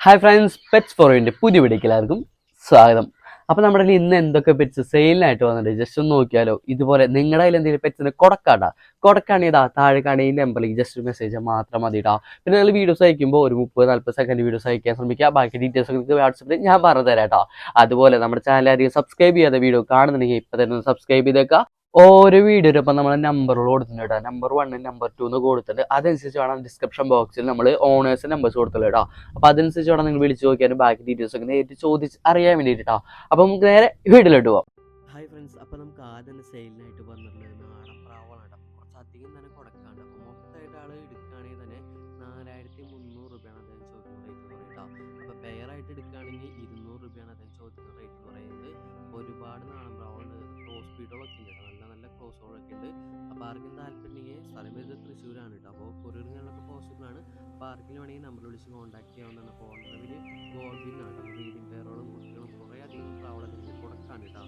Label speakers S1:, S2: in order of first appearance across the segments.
S1: Hi friends, pets four യുവിൻ്റെ പുതിയ വീഡിയോക്ക് എല്ലാവർക്കും സ്വാഗതം. അപ്പോൾ നമ്മുടെ കയ്യിൽ ഇന്ന് എന്തൊക്കെ പെറ്റ്സ് സെയിലിനായിട്ട് വന്നിട്ടുണ്ട് ജസ്റ്റ് ഒന്ന് നോക്കിയാലോ. ഇതുപോലെ നിങ്ങളുടെ കയ്യിൽ എന്തെങ്കിലും പെറ്റ്സിന് കൊടുക്കാണ് ഇതാ താഴെ കാണുന്ന നമ്പറിൽ ജസ്റ്റ് മെസ്സേജ് മാത്രം മതി ഇടാം. പിന്നെ നിങ്ങൾ വീഡിയോസ് അയക്കുമ്പോൾ ഒരു 30-40 സെക്കൻഡ് വീഡിയോസ് അയക്കാൻ ശ്രമിക്കുക. ബാക്കി ഡീറ്റെയിൽസ് നിങ്ങൾക്ക് വാട്സപ്പിൽ ഞാൻ പറഞ്ഞു തരാം കേട്ടോ. അതുപോലെ നമ്മുടെ ചാനൽ ആരെയും സബ്സ്ക്രൈബ് ചെയ്യാതെ വീഡിയോ കാണുന്നുണ്ടെങ്കിൽ ഇപ്പോൾ തന്നെ സബ്സ്ക്രൈബ് ചെയ്തേക്കുക. ഓരോ വീഡിയോയിലും നമ്മൾ നമ്പറുകൾ കൊടുത്തിട്ടുണ്ട്. നമ്പർ 1 നമ്പർ 2 കൊടുത്തിട്ടുണ്ട്. അതനുസരിച്ച് വേണം ഡിസ്ക്രിപ്ഷൻ ബോക്സിൽ നമ്മൾ ഓണേഴ്സ് നമ്പേഴ്സ് കൊടുത്തുള്ളൂ കേട്ടോ. അപ്പോൾ അതനുസരിച്ച് വേണം നിങ്ങൾ വിളിച്ച് നോക്കിയാലും ബാക്കി ഡീറ്റെയിൽസ് ഒക്കെ നേരിട്ട് ചോദിച്ച് അറിയാൻ വേണ്ടിയിട്ടാ. അപ്പം നമുക്ക് നേരെ വീട്ടിലോട്ട് പോവാം. ഹായ് ഫ്രണ്ട്സ്, അപ്പോൾ നമുക്ക് ആദ്യം തന്നെ സെയിലിനായിട്ട് വന്നിട്ടുള്ളത് നാടൻ പ്രാവാണ്. കുറച്ചധികം തന്നെ കൊടുക്കാണ്ട്. അപ്പോൾ മൊത്തമായിട്ട് ആൾ എടുക്കുകയാണെങ്കിൽ തന്നെ 4300 രൂപയാണ് അദ്ദേഹം ചോദിക്കുന്ന റേറ്റ് എന്ന് പറയുക. അപ്പോൾ പെയറായിട്ട് എടുക്കുകയാണെങ്കിൽ 200 രൂപയാണ് അദ്ദേഹം ചോദിക്കുന്ന റേറ്റ് എന്ന് പറയുന്നത്. ഒരുപാട് നാടൻ പ്രാവുണ്ട്, ക്രോസ് സ്പീഡുകളൊക്കെ ഉണ്ട്, നല്ല ക്രോസുകളൊക്കെ ഉണ്ട്. അപ്പോൾ ആർക്കും താല്പര്യമുണ്ടെങ്കിൽ സ്ഥലം വരുന്നത് തൃശ്ശൂരാണ് കേട്ടോ. അപ്പോൾ കൊറിയറുകളിലൊക്കെ പോസിബിൾ ആണ്. അപ്പോൾ ആർക്കെങ്കിലും വേണമെങ്കിൽ നമ്പർ വിളിച്ച് കോൺടാക്ട് ചെയ്യാവുന്നതാണ്. അപ്പോൾ ഓൺലൈനിൽ ഗോൾഡിങ് ആണ്, ബ്രീഡിംഗ് പെയറുകളും കുട്ടികളും കുറേ അധികം പ്രാവുകളൊക്കെ കൊടുക്കാണ് കേട്ടോ.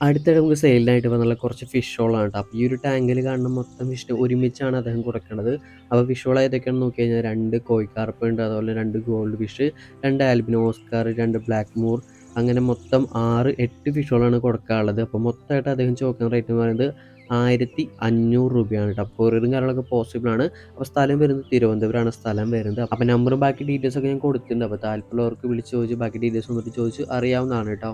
S1: അടുത്തിടെ നമുക്ക് സെയിലിനായിട്ട് വന്നുള്ള കുറച്ച് ഫിഷോളാണ് കേട്ടോ. അപ്പോൾ ഈ ഒരു ടാങ്കിൽ കാണുന്ന മൊത്തം ഫിഷിന് ഒരുമിച്ചാണ് അദ്ദേഹം കൊടുക്കുന്നത്. അപ്പോൾ ഫിഷോൾ ഏതൊക്കെയാണെന്ന് നോക്കി കഴിഞ്ഞാൽ 2 കോഴിക്കാർപ്പ് ഉണ്ട്, അതുപോലെ 2 gold fish, 2 albino oscar, 2 black moor, അങ്ങനെ മൊത്തം 6-8 ഫിഷോളാണ് കൊടുക്കാനുള്ളത്. അപ്പോൾ മൊത്തമായിട്ട് അദ്ദേഹം ചോദിക്കുന്ന റേറ്റ് എന്ന് പറയുന്നത് 1500 രൂപയാണ് കേട്ടോ. കൊറിയറും കാര്യങ്ങളൊക്കെ പോസിബിൾ ആണ്. അപ്പോൾ സ്ഥലം വരുന്നത് തിരുവനന്തപുരമാണ് സ്ഥലം വരുന്നത്. അപ്പോൾ നമ്പറും ബാക്കി ഡീറ്റെയിൽസൊക്കെ ഞാൻ കൊടുത്തിട്ടുണ്ട്. അപ്പോൾ താല്പര്യമുള്ളവർക്ക് വിളിച്ച് ചോദിച്ച് ബാക്കി ഡീറ്റെയിൽസ് വന്നിട്ട് ചോദിച്ച് അറിയാവുന്നതാണ് കേട്ടോ.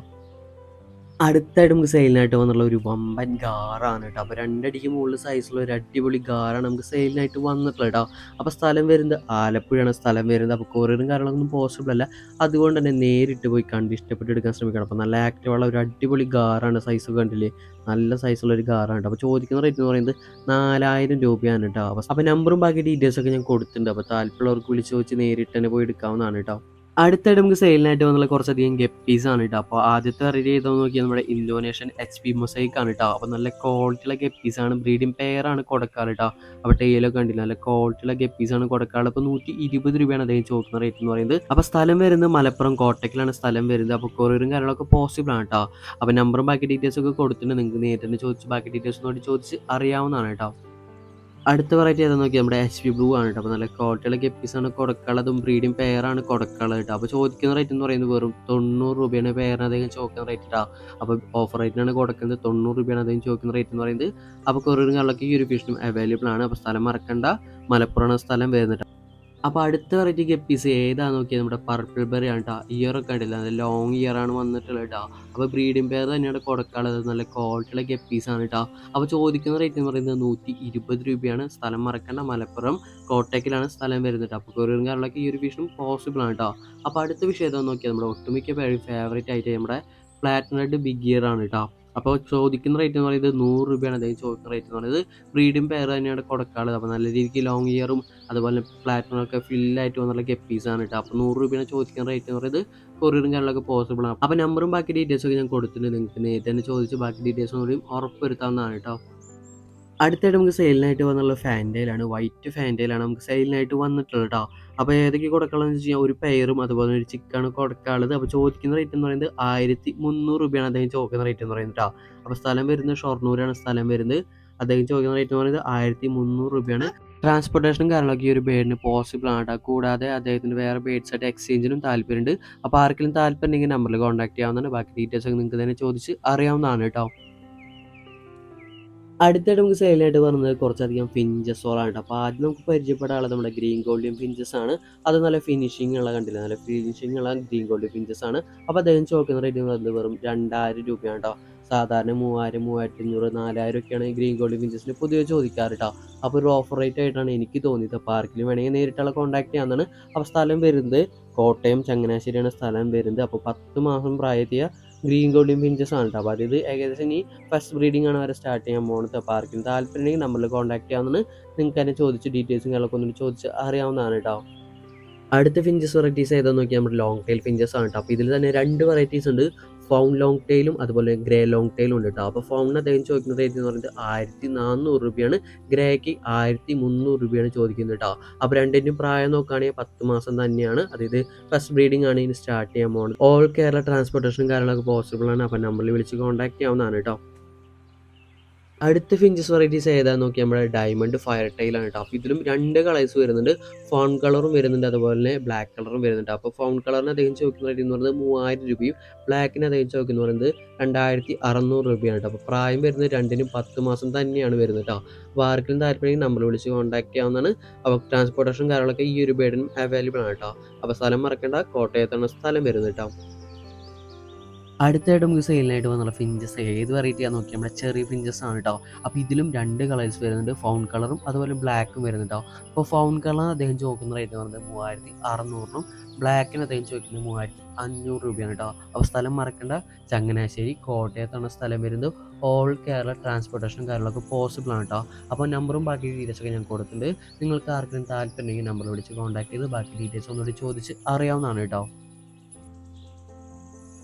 S1: അടുത്തായിട്ട് നമുക്ക് സെയിലിനായിട്ട് വന്നുള്ള ഒരു വമ്പൻ ഗാറാണ് കേട്ടോ. അപ്പോൾ 2 അടിക്ക് മുകളിൽ സൈസുള്ള ഒരു അടിപൊളി ഗാറാണ് നമുക്ക് സെയിലിനായിട്ട് വന്നിട്ടുള്ളത് കേട്ടോ. അപ്പോൾ സ്ഥലം വരുന്നത് ആലപ്പുഴയാണ് സ്ഥലം വരുന്നത്. അപ്പോൾ കൊറിയറും കാര്യങ്ങളൊന്നും പോസിബിൾ അല്ല. അതുകൊണ്ട് തന്നെ നേരിട്ട് പോയി കണ്ട് ഇഷ്ടപ്പെട്ട് എടുക്കാൻ ശ്രമിക്കണം. അപ്പോൾ നല്ല ആക്റ്റീവുള്ള ഒരു അടിപൊളി ഗാറാണ്. സൈസ് കണ്ടില്ലേ, നല്ല സൈസുള്ള ഒരു ഗാറാണ് കേട്ടോ. അപ്പോൾ ചോദിക്കുന്ന റേറ്റ് എന്ന് പറയുന്നത് 4000 രൂപയാണ് കേട്ടോ. അപ്പോൾ നമ്പറും ബാക്കി ഡീറ്റെയിൽസൊക്കെ ഞാൻ കൊടുത്തിട്ടുണ്ട്. അപ്പോൾ താല്പര്യമുള്ളവർക്ക് വിളിച്ച് ചോദിച്ച് നേരിട്ട് തന്നെ പോയി എടുക്കാവുന്നതാണ് കേട്ടോ. അടുത്തായിട്ട് നമുക്ക് സെയിലിനായിട്ട് വന്നുള്ള കുറച്ചധികം ഗപ്പീസാണ് കേട്ടോ. അപ്പോൾ ആദ്യത്തെ വെറൈറ്റി ചെയ്തതെന്ന് നോക്കിയാൽ നമ്മുടെ ഇന്തോനേഷ്യൻ HP മൊസൈക്ക് ആണ് കേട്ടോ. അപ്പോൾ നല്ല ക്വാളിറ്റിയുള്ള ഗപ്പീസാണ്, ബ്രീഡിംഗ് പെയറാണ് കൊടുക്കാറ് കേട്ടോ. അപ്പോൾ ടെയിലൊക്കെ കണ്ടില്ല, നല്ല ക്വാളിറ്റിയുള്ള ഗപ്പീസാണ് കൊടുക്കാറ്. അപ്പോൾ 120 രൂപയാണ് അദ്ദേഹം ചോദിക്കുന്ന റേറ്റ് എന്ന് പറയുന്നത്. അപ്പോൾ സ്ഥലം വരുന്നത് മലപ്പുറം കോട്ടയ്ക്കിലാണ് സ്ഥലം വരുന്നത്. അപ്പോൾ കൊറിയറും കാര്യങ്ങളൊക്കെ പോസിബിൾ ആണ് കേട്ടോ. അപ്പോൾ നമ്പറും ബാക്കി ഡീറ്റെയിൽസ് ഒക്കെ കൊടുത്തിട്ടുണ്ട്. നിങ്ങൾക്ക് നേരിട്ട് തന്നെ ചോദിച്ച് ബാക്കി ഡീറ്റെയിൽസ് നോക്കി ചോദിച്ച് അറിയാവുന്നതാണ് കേട്ടോ. അടുത്ത വെറൈറ്റി ഏതാ നോക്കിയാൽ നമ്മുടെ HP ബ്ലൂ ആണ് കേട്ടോ. അപ്പോൾ നല്ല ക്വാളിറ്റിയുള്ള ഗപ്പീസാണ് കൊടുക്കാനുള്ളതും ബ്രീഡിംഗ് പെയറാണ് കൊടുക്കാനുള്ളത് കേട്ടോ. അപ്പോൾ ചോദിക്കുന്ന റേറ്റ് എന്ന് പറയുന്നത് വെറും 90 രൂപയാണ് പെയറിന് അദ്ദേഹം ചോദിക്കുന്ന റേറ്റ് കേട്ടോ. അപ്പോൾ ഓഫർ റേറ്റിനാണ് കൊടുക്കുന്നത്. 90 രൂപയാണ് അദ്ദേഹം ചോദിക്കുന്ന റേറ്റ് എന്ന് പറയുന്നത്. അപ്പോൾ കൊറിയറുകളിലൊക്കെ ഈ ഒരു ഫിഷിനും അവൈലബിൾ ആണ്. അപ്പോൾ സ്ഥലം മറക്കണ്ട, മലപ്പുറമാണ് സ്ഥലം വരുന്നത്. അപ്പോൾ അടുത്ത വെറൈറ്റി ഗപ്പീസ് ഏതാണെന്ന് നോക്കിയാൽ നമ്മുടെ പർപ്പിൾ ബെറി ആണ് കേട്ടോ. ഇയറൊക്കെ ഉണ്ടല്ല, നല്ല ലോങ് ഇയറാണ് വന്നിട്ടുള്ളത് കേട്ടോ. അപ്പോൾ ബ്രീഡിംഗ് പെയർ തന്നെയാണ് കൊടുക്കാനുള്ളത്. നല്ല ക്വാളിറ്റിയുള്ള ഗപ്പീസാണ് കേട്ടോ. അപ്പോൾ ചോദിക്കുന്ന റേറ്റ് എന്ന് പറയുന്നത് 120 രൂപയാണ്. സ്ഥലം മറക്കണ്ട, മലപ്പുറം കോട്ടയ്ക്കിലാണ് സ്ഥലം വരുന്നത്. അപ്പോൾ കൊറിയറും കാര്യങ്ങളൊക്കെ ഈ ഒരു ഫിഷും പോസിബിൾ ആണ് കേട്ടോ. അപ്പോൾ അടുത്ത വിഷയം ഏതാണെന്ന് നോക്കിയാൽ നമ്മുടെ ഒട്ടുമിക്ക ഫേവറേറ്റ് ആയിട്ട് നമ്മുടെ പ്ലാറ്റിനം റെഡ് ബിഗ് ഇയർ ആണ് കേട്ടോ. അപ്പോൾ ചോദിക്കുന്ന റേറ്റ് എന്ന് പറയുന്നത് 100 രൂപയാണ് അദ്ദേഹം ചോദിക്കുന്ന റേറ്റ് എന്ന് പറയുന്നത്. ബ്രീഡിംഗ് പെയർ തന്നെയാണ് കൊടുക്കാനുള്ളത്. അപ്പോൾ നല്ല രീതിക്ക് ലോങ് ഇയറും അതുപോലെ പ്ലാറ്റിനമൊക്കെ ഫില്ലായിട്ട് വന്നുള്ള ഗപ്പീസാണ് കേട്ടോ. അപ്പോൾ 100 രൂപയാണ് ചോദിക്കുന്ന റേറ്റ് എന്ന് പറയുന്നത്. കൊറിയറും കാര്യങ്ങളൊക്കെ പോസിബിൾ ആണ്. അപ്പോൾ നമ്പറും ബാക്കി ഡീറ്റെയിൽസൊക്കെ ഞാൻ കൊടുത്തിട്ടുണ്ട്. നിങ്ങൾക്ക് നേരിട്ട് തന്നെ ചോദിച്ച് ബാക്കി ഡീറ്റെയിൽസും കൂടി ഉറപ്പ് വരുത്താവുന്നതാണ് കേട്ടോ. അടുത്തായിട്ട് നമുക്ക് സെയിലിനായിട്ട് വന്നുള്ള ഫാൻറ്റയിലാണ്, വൈറ്റ് ഫാൻറ്റയിലാണ് നമുക്ക് സെയിലിനായിട്ട് വന്നിട്ടുള്ളത് കേട്ടോ. അപ്പോൾ ഏതൊക്കെ കൊടുക്കാനുള്ളതെന്ന് വെച്ച് കഴിഞ്ഞാൽ ഒരു പെയറും അതുപോലെ ഒരു ചിക്കാണ് കൊടുക്കാനുള്ളത്. അപ്പോൾ ചോദിക്കുന്ന റേറ്റ് എന്ന് പറയുന്നത് 1300 രൂപയാണ് അദ്ദേഹം ചോദിക്കുന്ന റേറ്റ് എന്ന് പറയുന്നത് കേട്ടോ. അപ്പോൾ സ്ഥലം വരുന്നത് ഷൊർണൂരാണ് സ്ഥലം വരുന്നത്. അദ്ദേഹം ചോദിക്കുന്ന റേറ്റ് എന്ന് പറയുന്നത് 1300 രൂപയാണ്. ട്രാൻസ്പോർട്ടേഷനും കാര്യങ്ങളൊക്കെ ഈ ഒരു ബേഡിന് പോസിബിൾ ആണ് കേട്ടോ. കൂടാതെ അദ്ദേഹത്തിന് വേറെ ബേഡ്സ് ആയിട്ട് എക്സ്ചേഞ്ചിനും താല്പര്യമുണ്ട്. അപ്പോൾ ആർക്കെങ്കിലും താല്പര്യം ഉണ്ടെങ്കിൽ നമ്പറിൽ കോൺടാക്ട് ചെയ്യാവുന്നതാണ്. ബാക്കി ഡീറ്റെയിൽസ് ഒക്കെ നിങ്ങൾക്ക് തന്നെ ചോദിച്ച് അറിയാവുന്നതാണ് കേട്ടോ. അടുത്തായിട്ട് നമുക്ക് സെയിലായിട്ട് പറഞ്ഞത് കുറച്ചധികം ഫിഞ്ചസോളാണ് കേട്ടോ. അപ്പോൾ ആദ്യം നമുക്ക് പരിചയപ്പെടാനുള്ളത് നമ്മുടെ ഗ്രീൻ ഗോൾഡിയൻ ഫിഞ്ചസ് ആണ്. അത് നല്ല ഫിനിഷിംഗ് ഉള്ള കണ്ടില്ല, നല്ല ഫിനിഷിംഗ് ഉള്ള ഗ്രീൻ ഗോൾഡിയൻ ഫിഞ്ചസ് ആണ്. അപ്പോൾ അദ്ദേഹം ചോദിക്കുന്ന റേറ്റ് പറയുന്നത് വെറും 2000 രൂപയാണ് കേട്ടോ. സാധാരണ 3000, 3500, 4000 ഒക്കെയാണ് ഗ്രീൻ ഗോൾഡിയൻ ഫിഞ്ചസിന് പൊതുവെ ചോദിക്കാറ് കേട്ടോ. അപ്പോൾ ഒരു ഓഫർ റേറ്റ് ആയിട്ടാണ് എനിക്ക് തോന്നിയത്. അപ്പോൾ ആർക്കെങ്കിലും വേണമെങ്കിൽ നേരിട്ടുള്ള കോൺടാക്ട് ചെയ്യാവുന്നതാണ്. അപ്പോൾ സ്ഥലം വരുന്നത് കോട്ടയം ചങ്ങനാശ്ശേരിയാണ് സ്ഥലം വരുന്നത്. അപ്പോൾ 10 മാസം പ്രായത്തിയ ഗ്രീൻ ഗോൾഡിയൻ ഫിഞ്ചസ് ആണ് കേട്ടോ. അപ്പോൾ അത് ഏകദേശം ഇനി ഫസ്റ്റ് ബ്രീഡിംഗ് ആണ് അവരെ സ്റ്റാർട്ട് ചെയ്യാൻ പോകുന്നത്. അപ്പോൾ ആർക്കും താല്പര്യം ഉണ്ടെങ്കിൽ നമ്മളിൽ കോൺടാക്ട് ചെയ്യാവുന്നതാണ്. നിങ്ങൾക്ക് തന്നെ ചോദിച്ച് ഡീറ്റെയിൽസും കാര്യങ്ങളൊക്കെ ഒന്നും ചോദിച്ച് അറിയാവുന്നതാണ് കേട്ടോ. അടുത്ത ഫിഞ്ചസ് വെറൈറ്റീസ് ഏതാണെന്ന് നോക്കിയാൽ നമ്മുടെ ലോങ് ടെയിൽ ഫിഞ്ചസ് ആണ് കേട്ടോ. അപ്പോൾ ഇതിൽ തന്നെ 2 വെറൈറ്റീസ് ഉണ്ട്. ഫൗൺ ലോങ് ടെയിലും അതുപോലെ ഗ്രേ ലോങ് ടെയിലും ഉണ്ട് കേട്ടോ. അപ്പോൾ ഫൗണിന് അദ്ദേഹം ചോദിക്കുന്ന റേറ്റ് എന്ന് പറയുന്നത് 1400 രൂപയാണ്. ഗ്രേക്ക് 1300 രൂപയാണ് ചോദിക്കുന്നത് കേട്ടോ. അപ്പോൾ രണ്ടിൻ്റെയും പ്രായം നോക്കുകയാണെങ്കിൽ 10 മാസം തന്നെയാണ്. അതായത് ഫസ്റ്റ് ബ്രീഡിംഗ് ആണ് ഇനി സ്റ്റാർട്ട് ചെയ്യാൻ പോകുന്നത്. ഓൾ കേരള ട്രാൻസ്പോർട്ടേഷനും കാര്യങ്ങളൊക്കെ പോസിബിൾ ആണ്. അപ്പോൾ നമ്പറിൽ വിളിച്ച് കോൺടാക്ട് ചെയ്യാവുന്നതാണ് കേട്ടോ. അടുത്ത ഫിഞ്ചസ് വെറൈറ്റീസ് ഏതാന്ന് നോക്കി നമ്മുടെ ഡയമണ്ട് ഫയർ ടൈലാണ് കേട്ടോ. അപ്പോൾ ഇതിലും 2 കളേഴ്സ് വരുന്നുണ്ട്. ഫൗൺ കളറും വരുന്നുണ്ട്, അതുപോലെ തന്നെ ബ്ലാക്ക് കളറും വരുന്നുണ്ട്. അപ്പോൾ ഫൗൺ കളറിന് അദ്ദേഹം ചോദിക്കുന്ന റേറ്റ് എന്ന് പറയുന്നത് 3000 രൂപയും ബ്ലാക്കിന് അദ്ദേഹം ചോദിക്കുന്നത് പറയുന്നത് 2600 രൂപയാണ് കേട്ടോ. അപ്പോൾ പ്രായം വരുന്നത് രണ്ടിനും 10 മാസം തന്നെയാണ് വരുന്നത് കേട്ടോ. അപ്പോൾ ആർക്കെങ്കിലും താല്പര്യം നമ്പർ വിളിച്ച് കോൺടാക്ട് ചെയ്യാവുന്നതാണ്. അപ്പോൾ ട്രാൻസ്പോർട്ടേഷൻ കാര്യങ്ങളൊക്കെ ഈ ഒരു ബേഡിനും അവൈലബിൾ ആണ് കേട്ടോ. അപ്പോൾ സ്ഥലം മറക്കേണ്ട, കോട്ടയത്താണ് സ്ഥലം വരുന്നത് കേട്ടോ. അടുത്തായിട്ട് നമുക്ക് സെയിലിനായിട്ട് വന്നുള്ള ഫിഞ്ചസ് ഏത് വെറൈറ്റിയാണെന്ന് നോക്കി നമ്മുടെ ചെറിയ ഫിഞ്ചസ് ആണ് കേട്ടോ. അപ്പോൾ ഇതിലും 2 കളേഴ്സ് വരുന്നുണ്ട്, ഫൗൺ കളറും അതുപോലെ ബ്ലാക്കും വരുന്നുണ്ട് കേട്ടോ. അപ്പോൾ ഫൗൺ കളർ അദ്ദേഹം ചോദിക്കുന്ന റേറ്റ് എന്ന് പറയുന്നത് 3600 ബ്ലാക്കിന് അദ്ദേഹം ചോദിക്കുന്നത് 3500 രൂപയാണ് കേട്ടോ. അപ്പോൾ സ്ഥലം മറക്കേണ്ട, ചങ്ങനാശ്ശേരി കോട്ടയത്താണ് സ്ഥലം വരുന്നത്. ഓൾ കേരള ട്രാൻസ്പോർട്ടേഷനും കാര്യങ്ങളൊക്കെ പോസിബിൾ ആണ് കേട്ടോ. അപ്പോൾ നമ്പറും ബാക്കി ഡീറ്റെയിൽസൊക്കെ ഞാൻ കൊടുത്തിട്ടുണ്ട്. നിങ്ങൾക്ക് ആർക്കെങ്കിലും താല്പര്യമുണ്ടെങ്കിൽ നമ്പർ വിളിച്ച് കോൺടാക്ട് ചെയ്ത് ബാക്കി ഡീറ്റെയിൽസ് ഒന്നുകൂടി ചോദിച്ച് അറിയാവുന്നതാണ് കേട്ടോ.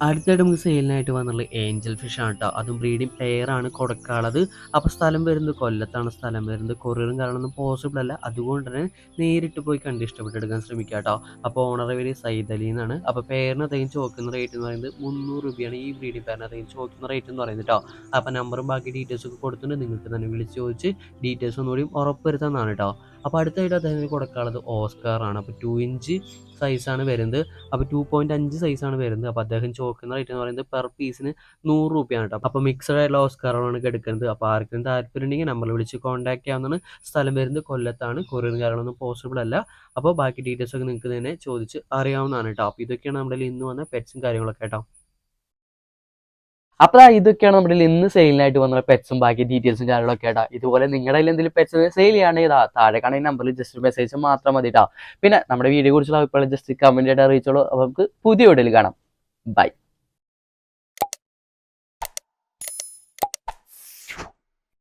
S1: അടുത്തായിട്ട് നമുക്ക് സെയിലിനായിട്ട് വന്നുള്ള ഏഞ്ചൽ ഫിഷ് ആണ് കേട്ടോ. അതും ബ്രീഡിങ് പെയറാണ് കൊടുക്കാനുള്ളത്. അപ്പോൾ സ്ഥലം വരുന്നത് കൊല്ലത്താണ് സ്ഥലം വരുന്നത്. കൊറിയറും കാര്യങ്ങളൊന്നും പോസിബിൾ അല്ല, അതുകൊണ്ട് തന്നെ നേരിട്ട് പോയി കണ്ട് ഇഷ്ടപ്പെട്ടെടുക്കാൻ ശ്രമിക്കുക കേട്ടോ. അപ്പോൾ ഓണറെ പേര് സൈദലി എന്നാണ്. അപ്പോൾ പെയറിന് അദ്ദേഹം ചോദിക്കുന്ന റേറ്റ് എന്ന് പറയുന്നത് 300 രൂപയാണ് ഈ ബ്രീഡിങ് പെയറിന് അദ്ദേഹം ചോദിക്കുന്ന റേറ്റ് എന്ന് പറയുന്നത് കേട്ടോ. അപ്പോൾ നമ്പറും ബാക്കി ഡീറ്റെയിൽസ് ഒക്കെ കൊടുത്തിട്ടുണ്ട്, നിങ്ങൾക്ക് തന്നെ വിളിച്ച് ചോദിച്ച് ഡീറ്റെയിൽസ് ഒന്നുകൂടി ഉറപ്പുവരുത്താനാണ് കേട്ടോ. അപ്പോൾ അടുത്തായിട്ട് അദ്ദേഹത്തിന് കൊടുക്കാനുള്ളത് ഓസ്കാറാണ്. അപ്പോൾ 2 ഇഞ്ച് സൈസാണ് വരുന്നത്. അപ്പോൾ 2.5 സൈസാണ് വരുന്നത്. അപ്പോൾ അദ്ദേഹം ചോദിക്കുന്ന റേറ്റ് എന്ന് പറയുന്നത് പെർ പീസിന് 100 രൂപയാണ് കേട്ടോ. അപ്പോൾ മിക്സഡ് ആയിട്ടുള്ള ഓസ്കാറാണ് എടുക്കുന്നത്. അപ്പോൾ ആർക്കും താല്പര്യം ഉണ്ടെങ്കിൽ നമ്മൾ വിളിച്ച് കോൺടാക്ട് ചെയ്യാവുന്നതാണ്. സ്ഥലം വരുന്നത് കൊല്ലത്താണ്, കൊറിയർ കാര്യങ്ങളൊന്നും പോസിബിൾ അല്ല. അപ്പോൾ ബാക്കി ഡീറ്റെയിൽസ് ഒക്കെ നിങ്ങൾക്ക് തന്നെ ചോദിച്ച് അറിയാവുന്നതാണ് കേട്ടോ. അപ്പോൾ ഇതൊക്കെയാണ് നമ്മുടെ ഇന്ന് വന്ന പെറ്റ്സും കാര്യങ്ങളൊക്കെ കേട്ടോ. അപ്പോൾ ഇതൊക്കെയാണ് നമ്മുടെ ഇന്ന് സെയിലിനായിട്ട് വന്ന പെറ്റ്സും ബാക്കി ഡീറ്റെയിൽസും കാര്യങ്ങളൊക്കെ കേട്ടോ. ഇതുപോലെ നിങ്ങളുടെ കയ്യിൽ എന്തെങ്കിലും പെറ്റ്സ് സെയിൽ ചെയ്യുകയാണെങ്കിൽ താഴെ കാണുന്ന നമ്പറിൽ ജസ്റ്റ് മെസ്സേജ് മാത്രം മതി കേട്ടോ. പിന്നെ നമ്മുടെ വീഡിയോ കുറിച്ചുള്ള അഭിപ്രായം ജസ്റ്റ് കമന്റ് ആയിട്ട് അറിയിച്ചോളൂ. അപ്പോൾ നമുക്ക് പുതിയ വീഡിയോയിൽ കാണാം. ബൈ.